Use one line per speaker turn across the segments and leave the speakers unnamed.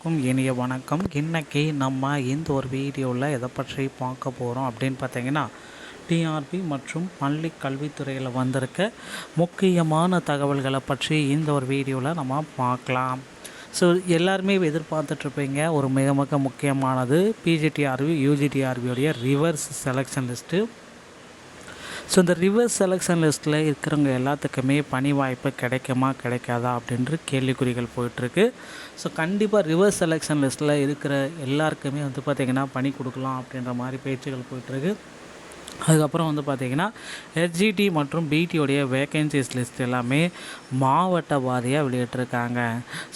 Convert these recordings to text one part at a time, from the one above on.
அனைவருக்கும் இனிய வணக்கம். இன்றைக்கி நம்ம இந்த ஒரு வீடியோவில் எதை பற்றி பார்க்க போகிறோம் அப்படின்னு பார்த்தீங்கன்னா, டிஆர்பி மற்றும் பள்ளி கல்வித்துறையில் வந்திருக்க முக்கியமான தகவல்களை பற்றி இந்த ஒரு வீடியோவில் நம்ம பார்க்கலாம். ஸோ எல்லாருமே எதிர்பார்த்துட்ருப்பீங்க, ஒரு மிக மிக முக்கியமானது பிஜிடிஆர்பி யூஜிடிஆர்பியோடைய ரிவர்ஸ் செலெக்ஷன் லிஸ்ட்டு. ஸோ இந்த ரிவர்ஸ் செலெக்ஷன் லிஸ்ட்டில் இருக்கிறவங்க எல்லாத்துக்குமே பணி வாய்ப்பு கிடைக்குமா கிடைக்காதா அப்படின்ற கேள்விக்குறிகள் போயிட்டுருக்கு. ஸோ கண்டிப்பாக ரிவர்ஸ் செலெக்ஷன் லிஸ்ட்டில் இருக்கிற எல்லாருக்குமே பார்த்திங்கன்னா பணி கொடுக்கலாம் அப்படின்ற மாதிரி பேச்சுகள் போயிட்டுருக்கு. அதுக்கப்புறம் பார்த்திங்கன்னா ஹெச்ஜிடி மற்றும் பிடியோடைய வேக்கன்சிஸ் லிஸ்ட் எல்லாமே மாவட்ட வாரியாக வெளியிட்டிருக்காங்க.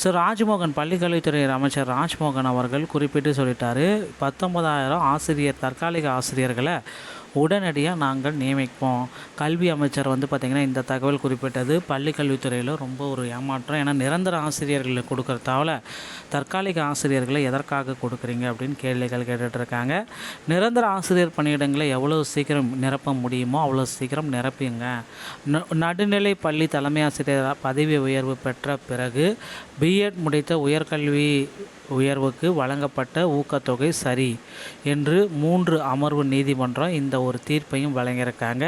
ஸோ ராஜ்மோகன் பள்ளிக்கல்வித்துறை அமைச்சர் ராஜ்மோகன் அவர்கள் குறிப்பிட்டு சொல்லிட்டாரு, 19,000 ஆசிரியர் தற்காலிக ஆசிரியர்களை உடனடியாக நாங்கள் நியமிப்போம். கல்வி அமைச்சர் பார்த்திங்கன்னா இந்த தகவல் குறிப்பிட்டது பள்ளி கல்வித்துறையில் ரொம்ப ஒரு ஏமாற்றம். ஏன்னா நிரந்தர ஆசிரியர்களை கொடுக்குறதால தற்காலிக ஆசிரியர்களை எதற்காக கொடுக்குறீங்க அப்படின்னு கேள்விகள் கேட்டுட்ருக்காங்க. நிரந்தர ஆசிரியர் பணியிடங்களை எவ்வளோ சீக்கிரம் நிரப்ப முடியுமோ அவ்வளோ சீக்கிரம் நிரப்பிங்க. நடுநிலை பள்ளி தலைமை ஆசிரியர் பதவி உயர்வு பெற்ற பிறகு பிஎட் முடித்த உயர்கல்வி உயர்வுக்கு வழங்கப்பட்ட ஊக்கத்தொகை சரி என்று 3 அமர்வு நீதிமன்றம் இந்த ஒரு தீர்ப்பையும் வழங்கியிருக்காங்க.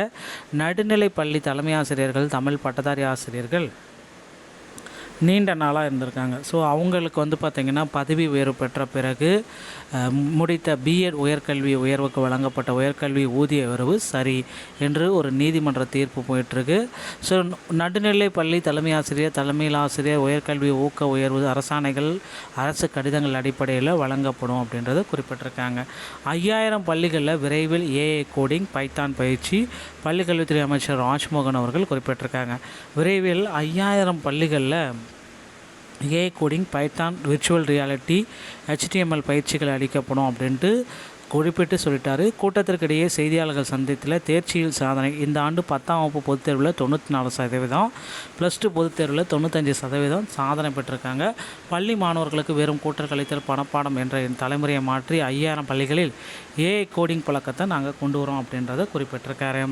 நடுநிலை பள்ளி தலைமை ஆசிரியர்கள், தமிழ் பட்டதாரி ஆசிரியர்கள் நீண்ட நாளாக இருந்திருக்காங்க. ஸோ அவங்களுக்கு பார்த்திங்கன்னா பதவி உயர்வு பெற்ற பிறகு முடித்த பிஎட் உயர்கல்வி உயர்வுக்கு வழங்கப்பட்ட உயர்கல்வி ஊதிய உயர்வு சரி என்று ஒரு நீதிமன்ற தீர்ப்பு போயிட்டுருக்கு. ஸோ நடுநிலை பள்ளி தலைமை ஆசிரியர், தலைமையில் ஆசிரியர் உயர்கல்வி ஊக்க உயர்வு அரசாணைகள் அரசு கடிதங்கள் அடிப்படையில் வழங்கப்படும் அப்படின்றத குறிப்பிட்டிருக்காங்க. 5000 பள்ளிகளில் விரைவில் ஏஐ கோடிங் பைத்தான் பயிற்சி பள்ளிக்கல்வித்துறை அமைச்சர் ராஜ்மோகன் அவர்கள் குறிப்பிட்டிருக்காங்க. விரைவில் 5000 பள்ளிகளில் AI coding, Python, virtual reality, HTML பயிற்சிகள் அளிக்கப்படும் அப்படின்ட்டு குறிப்பிட்டு சொல்லிட்டாரு. கூட்டத்திற்கிடையே செய்தியாளர்கள் சந்தித்தில் தேர்ச்சியில் சாதனை. இந்த ஆண்டு 10ஆம் வகுப்பு பொதுத் தேர்வில் 94%, +2 பொதுத் தேர்வில் 95% சாதனை பெற்றிருக்காங்க. பள்ளி மாணவர்களுக்கு வெறும் கூட்டல் கழித்தல் பணப்பாடம் என்ற தலைமுறையை மாற்றி 5000 பள்ளிகளில் ஏஐ கோடிங் பழக்கத்தை நாங்கள் கொண்டு வரோம் அப்படின்றத குறிப்பிட்டிருக்காரு.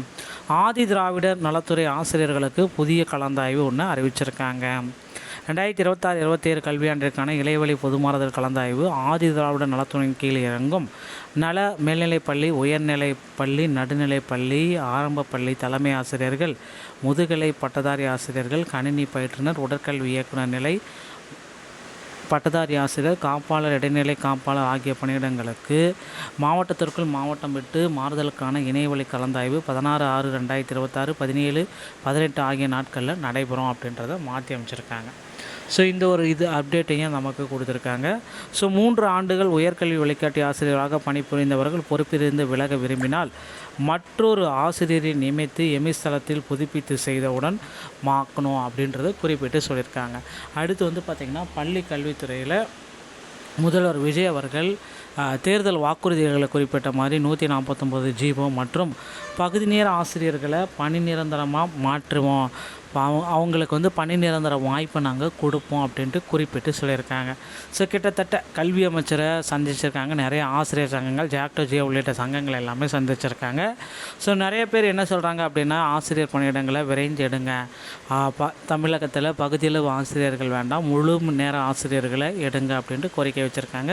ஆதி திராவிடர் நலத்துறை ஆசிரியர்களுக்கு புதிய கலந்தாய்வு ஒன்று அறிவிச்சிருக்காங்க. 2026-27 கல்வியாண்டிற்கான இளைவழி பொதுமாறுதல் கலந்தாய்வு ஆதி திராவிட நலத்துறையின் கீழ் இறங்கும் நல மேல்நிலைப்பள்ளி, உயர்நிலைப்பள்ளி, நடுநிலைப்பள்ளி, ஆரம்ப பள்ளி தலைமை ஆசிரியர்கள், முதுகலை பட்டதாரி ஆசிரியர்கள், கணினி பயிற்றுனர், உடற்கல்வி இயக்குனர் நிலை பட்டதாரி ஆசிரியர், காப்பாளர், இடைநிலை காப்பாளர் ஆகிய பணியிடங்களுக்கு மாவட்டத்திற்குள் மாவட்டம் விட்டு மாறுதலுக்கான இணையவழி கலந்தாய்வு 16/6/2026, 17/18 ஆகிய நாட்களில் நடைபெறும் அப்படின்றத மாற்றி அமைச்சிருக்காங்க. ஸோ இந்த ஒரு அப்டேட்டையும் நமக்கு கொடுத்துருக்காங்க. ஸோ 3 ஆண்டுகள் உயர்கல்வி வழிகாட்டி ஆசிரியராக பணிபுரிந்தவர்கள் பொறுப்பிலிருந்து விலக விரும்பினால் மற்றொரு ஆசிரியரை நியமித்து எமிஸ்தலத்தில் புதுப்பித்து செய்தவுடன் மாக்கணும் அப்படின்றத குறிப்பிட்டு சொல்லியிருக்காங்க. அடுத்து பார்த்திங்கன்னா பள்ளி கல்வித்துறையில் முதல்வர் விஜய் அவர்கள் தேர்தல் வாக்குறுதிகளை குறிப்பிட்ட மாதிரி 149 ஜீவோ மற்றும் பகுதி நேர ஆசிரியர்களை பணி நிரந்தரமாக மாற்றுவோம், அவங்களுக்கு பணி நிரந்தர வாய்ப்பை நாங்கள் கொடுப்போம் அப்படின்ட்டு குறிப்பிட்டு சொல்லியிருக்காங்க. ஸோ கிட்டத்தட்ட கல்வி அமைச்சரை சந்திச்சிருக்காங்க. நிறைய ஆசிரியர் சங்கங்கள், ஜாக்டோ ஜியோ உள்ளிட்ட சங்கங்கள் எல்லாமே சந்திச்சிருக்காங்க. ஸோ நிறைய பேர் என்ன சொல்கிறாங்க அப்படின்னா, ஆசிரியர் பணியிடங்களை விரைந்து எடுங்க, தமிழகத்தில் பகுதியில் ஆசிரியர்கள் வேண்டாம், முழு நேர ஆசிரியர்களை எடுங்க அப்படின்ட்டு கோரிக்கை வச்சுருக்காங்க.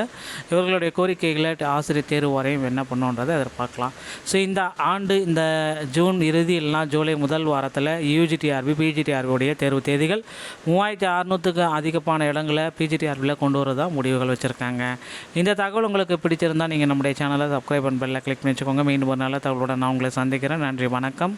இவர்களுடைய கோரிக்கைகளை ஆசிரியர் தேர்வு வரையும் என்ன பண்ணுன்றதை எதிர்பார்க்கலாம். ஸோ இந்த ஆண்டு இந்த ஜூன் இறுதி இல்லைனா ஜூலை முதல் வாரத்தில் யூஜிடிஆர்பி பிஜிடிஆர்பியுடைய தேர்வு தேதிகள் 3600க்கு அதிகமான இடங்களை பிஜிடிஆர்பியில் கொண்டு வரதா முடிவுகள் வச்சுருக்காங்க. இந்த தகவல் உங்களுக்கு பிடிச்சிருந்தால் நீங்கள் நம்முடைய சேனலை சப்ஸ்கிரைப் பண்ண பெல்லை கிளிக் பண்ணி வச்சுக்கோங்க. மீண்டும் ஒரு நல்ல தகவலுடன் நான் உங்களை சந்திக்கிறேன். நன்றி, வணக்கம்.